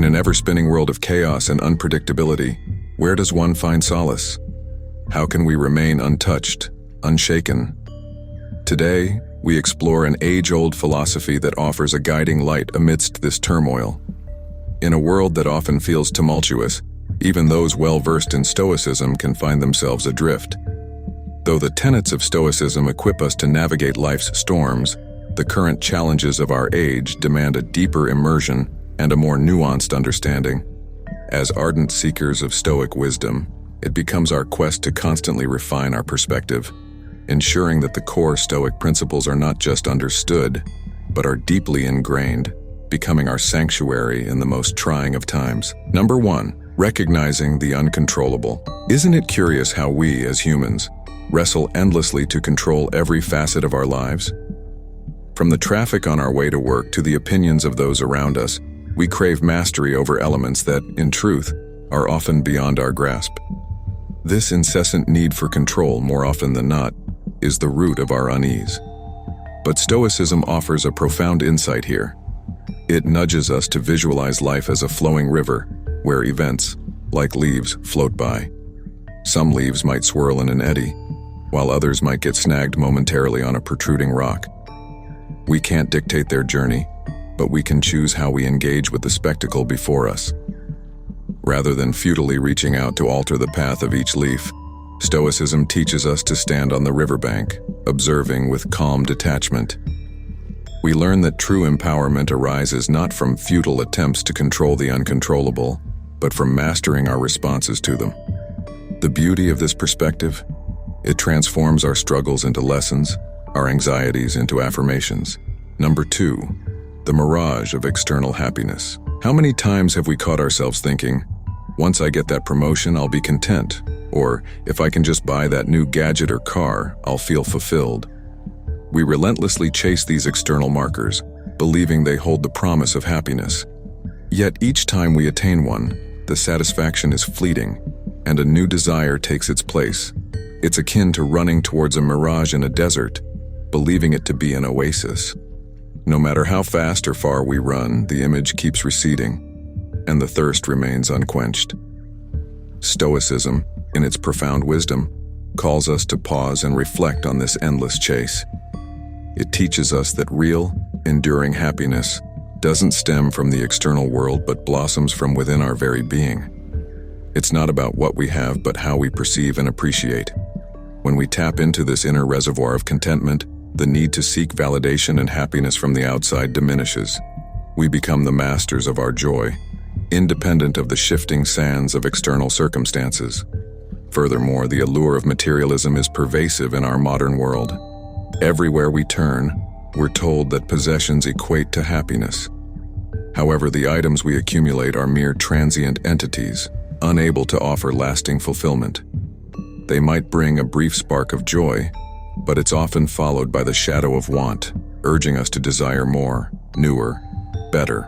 an ever-spinning world of chaos and unpredictability, where does one find solace? How can we remain untouched, unshaken? Today, we explore an age-old philosophy that offers a guiding light amidst this turmoil. In a world that often feels tumultuous, even those well-versed in Stoicism can find themselves adrift. Though the tenets of Stoicism equip us to navigate life's storms, the current challenges of our age demand a deeper immersion and a more nuanced understanding. As ardent seekers of Stoic wisdom, it becomes our quest to constantly refine our perspective, ensuring that the core Stoic principles are not just understood, but are deeply ingrained, becoming our sanctuary in the most trying of times. Number 1, recognizing the uncontrollable. Isn't it curious how we, as humans, wrestle endlessly to control every facet of our lives? From the traffic on our way to work to the opinions of those around us, we crave mastery over elements that, in truth, are often beyond our grasp. This incessant need for control, more often than not, is the root of our unease. But Stoicism offers a profound insight here. It nudges us to visualize life as a flowing river, where events, like leaves, float by. Some leaves might swirl in an eddy, while others might get snagged momentarily on a protruding rock. We can't dictate their journey, but we can choose how we engage with the spectacle before us. Rather than futilely reaching out to alter the path of each leaf, Stoicism teaches us to stand on the riverbank, observing with calm detachment. We learn that true empowerment arises not from futile attempts to control the uncontrollable, but from mastering our responses to them. The beauty of this perspective? It transforms our struggles into lessons, our anxieties into affirmations. Number 2, the mirage of external happiness. How many times have we caught ourselves thinking, once I get that promotion, I'll be content, or if I can just buy that new gadget or car, I'll feel fulfilled. We relentlessly chase these external markers, believing they hold the promise of happiness. Yet each time we attain one, the satisfaction is fleeting, and a new desire takes its place. It's akin to running towards a mirage in a desert, believing it to be an oasis. No matter how fast or far we run, the image keeps receding, and the thirst remains unquenched. Stoicism, in its profound wisdom, calls us to pause and reflect on this endless chase. It teaches us that real, enduring happiness doesn't stem from the external world but blossoms from within our very being. It's not about what we have but how we perceive and appreciate. When we tap into this inner reservoir of contentment, the need to seek validation and happiness from the outside diminishes. We become the masters of our joy, independent of the shifting sands of external circumstances. Furthermore, the allure of materialism is pervasive in our modern world. Everywhere we turn, we're told that possessions equate to happiness. However, the items we accumulate are mere transient entities, unable to offer lasting fulfillment. They might bring a brief spark of joy, but it's often followed by the shadow of want, urging us to desire more, newer, better.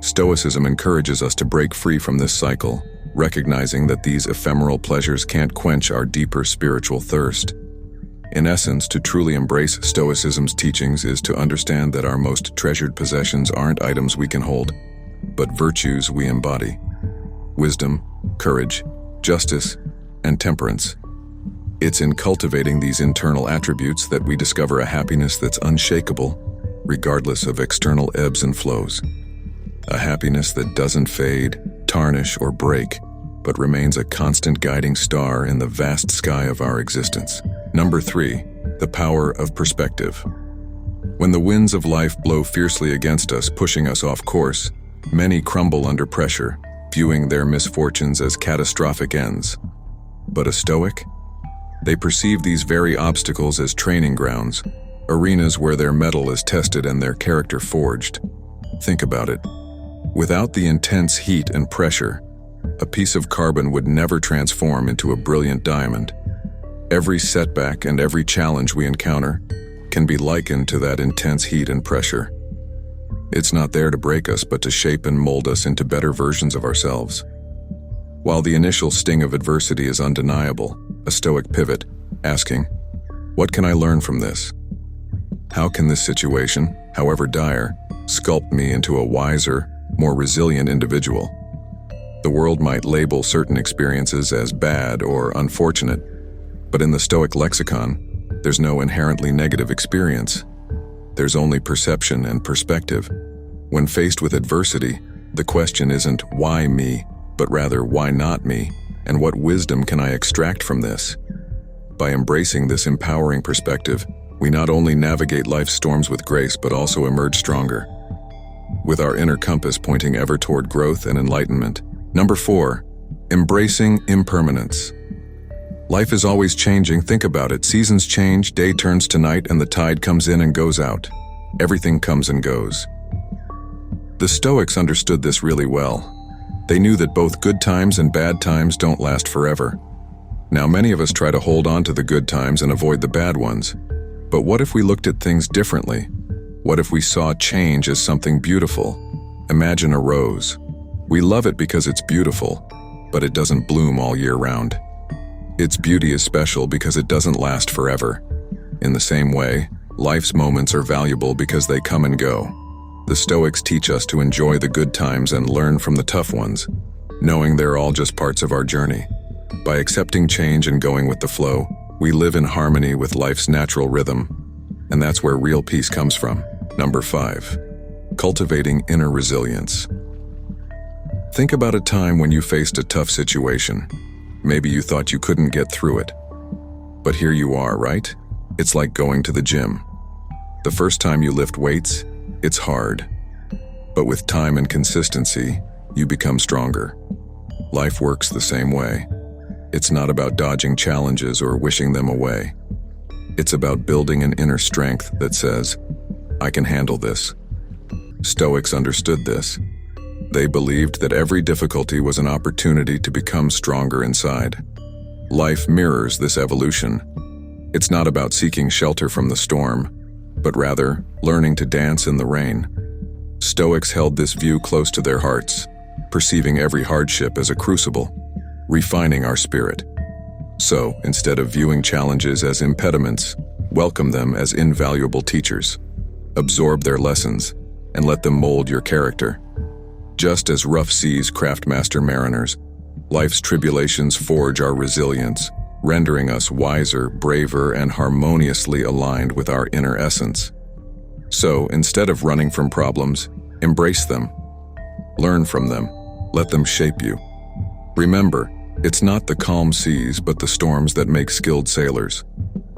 Stoicism encourages us to break free from this cycle, recognizing that these ephemeral pleasures can't quench our deeper spiritual thirst. In essence, to truly embrace Stoicism's teachings is to understand that our most treasured possessions aren't items we can hold, but virtues we embody. Wisdom, courage, justice, and temperance. It's in cultivating these internal attributes that we discover a happiness that's unshakable, regardless of external ebbs and flows. A happiness that doesn't fade, tarnish, or break, but remains a constant guiding star in the vast sky of our existence. Number 3, the power of perspective. When the winds of life blow fiercely against us, pushing us off course, many crumble under pressure, viewing their misfortunes as catastrophic ends. But a Stoic? They perceive these very obstacles as training grounds, arenas where their mettle is tested and their character forged. Think about it. Without the intense heat and pressure, a piece of carbon would never transform into a brilliant diamond. Every setback and every challenge we encounter can be likened to that intense heat and pressure. It's not there to break us, but to shape and mold us into better versions of ourselves. While the initial sting of adversity is undeniable, a Stoic pivot, asking, "What can I learn from this? How can this situation, however dire, sculpt me into a wiser, more resilient individual. The world might label certain experiences as bad or unfortunate, but in the Stoic lexicon, there's no inherently negative experience. There's only perception and perspective. When faced with adversity, the question isn't why me, but rather why not me, and what wisdom can I extract from this? By embracing this empowering perspective, we not only navigate life's storms with grace but also emerge stronger, with our inner compass pointing ever toward growth and enlightenment. Number 4, embracing impermanence. Life is always changing. Think about it. Seasons change, day turns to night, and the tide comes in and goes out. Everything comes and goes. The Stoics understood this really well. They knew that both good times and bad times don't last forever. Now, many of us try to hold on to the good times and avoid the bad ones. But what if we looked at things differently? What if we saw change as something beautiful? Imagine a rose. We love it because it's beautiful, but it doesn't bloom all year round. Its beauty is special because it doesn't last forever. In the same way, life's moments are valuable because they come and go. The Stoics teach us to enjoy the good times and learn from the tough ones, knowing they're all just parts of our journey. By accepting change and going with the flow, we live in harmony with life's natural rhythm, and that's where real peace comes from. Number 5, cultivating inner resilience. Think about a time when you faced a tough situation. Maybe you thought you couldn't get through it. But here you are, right? It's like going to the gym. The first time you lift weights, it's hard. But with time and consistency, you become stronger. Life works the same way. It's not about dodging challenges or wishing them away. It's about building an inner strength that says, I can handle this. Stoics understood this. They believed that every difficulty was an opportunity to become stronger inside. Life mirrors this evolution. It's not about seeking shelter from the storm, but rather learning to dance in the rain. Stoics held this view close to their hearts, perceiving every hardship as a crucible, refining our spirit. So, instead of viewing challenges as impediments, welcome them as invaluable teachers. Absorb their lessons, and let them mold your character. Just as rough seas craft master mariners, life's tribulations forge our resilience, rendering us wiser, braver, and harmoniously aligned with our inner essence. So, instead of running from problems, embrace them. Learn from them. Let them shape you. Remember, it's not the calm seas but the storms that make skilled sailors.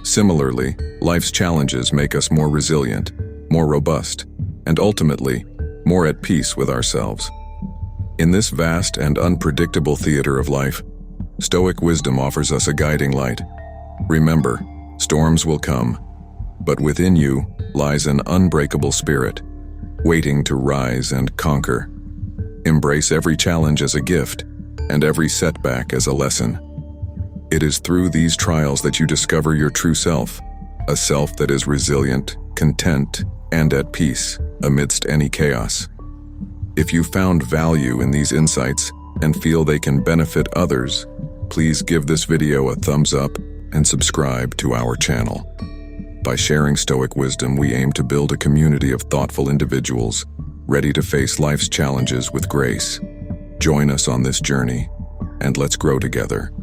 Similarly, life's challenges make us more resilient, more robust, and ultimately, more at peace with ourselves. In this vast and unpredictable theater of life, Stoic wisdom offers us a guiding light. Remember, storms will come, but within you lies an unbreakable spirit, waiting to rise and conquer. Embrace every challenge as a gift, and every setback as a lesson. It is through these trials that you discover your true self, a self that is resilient, content, and at peace amidst any chaos. If you found value in these insights and feel they can benefit others, please give this video a thumbs up and subscribe to our channel. By sharing Stoic wisdom, we aim to build a community of thoughtful individuals ready to face life's challenges with grace. Join us on this journey, and let's grow together.